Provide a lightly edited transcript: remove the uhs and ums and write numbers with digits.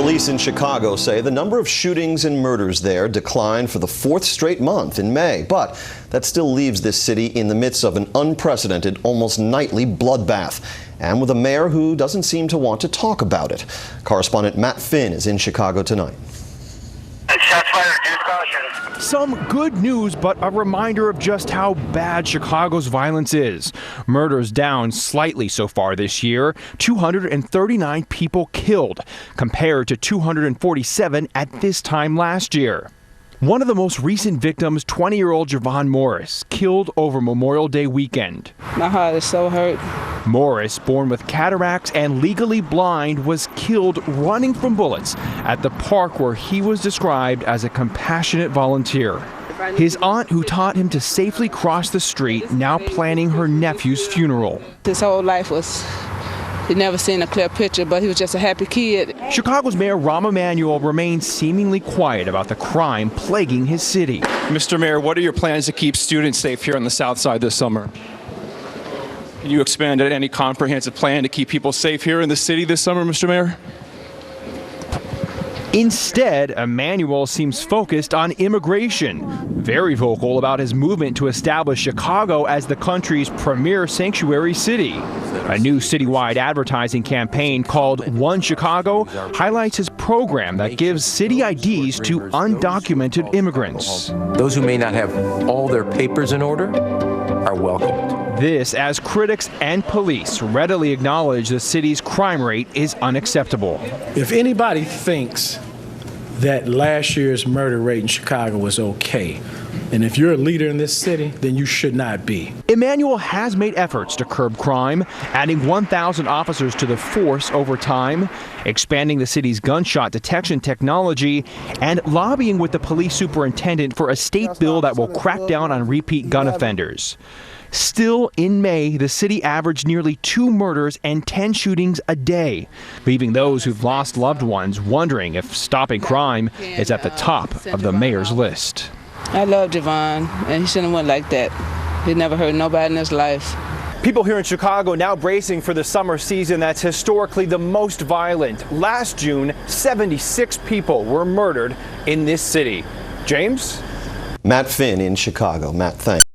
Police in Chicago say the number of shootings and murders there declined for the fourth straight month in May, but that still leaves this city in the midst of an unprecedented, almost nightly bloodbath, and with a mayor who doesn't seem to want to talk about it. Correspondent Matt Finn is in Chicago tonight. Shots fired, use caution. Some good news, but a reminder of just how bad Chicago's violence is. Murders down slightly so far this year. 239 people killed, compared to 247 at this time last year. One of the most recent victims, 20-year-old Javon Morris, killed over Memorial Day weekend. My heart is so hurt. Morris, born with cataracts and legally blind, was killed running from bullets at the park where he was described as a compassionate volunteer. His aunt, who taught him to safely cross the street, now planning her nephew's funeral. His whole life was, he'd never seen a clear picture, but he was just a happy kid. Chicago's Mayor Rahm Emanuel remains seemingly quiet about the crime plaguing his city. Mr. Mayor, what are your plans to keep students safe here on the South Side this summer? Can you expand on any comprehensive plan to keep people safe here in the city this summer, Mr. Mayor? Instead, Emanuel seems focused on immigration, very vocal about his movement to establish Chicago as the country's premier sanctuary city. A new citywide advertising campaign called One Chicago highlights his program that gives city IDs to undocumented immigrants. Those who may not have all their papers in order are welcomed. This as critics and police readily acknowledge the city's crime rate is unacceptable. If anybody thinks that last year's murder rate in Chicago was okay, and if you're a leader in this city, then you should not be. Emanuel has made efforts to curb crime, adding 1,000 officers to the force over time, expanding the city's gunshot detection technology, and lobbying with the police superintendent for a state bill that will crack down on repeat gun offenders. Still, in May, the city averaged nearly 2 murders and 10 shootings a day, leaving those who've lost loved ones wondering if stopping crime is at the top of the mayor's list. I love Javon, and he shouldn't have went like that. He never hurt nobody in his life. People here in Chicago now bracing for the summer season that's historically the most violent. Last June, 76 people were murdered in this city. James? Matt Finn in Chicago. Matt, thanks.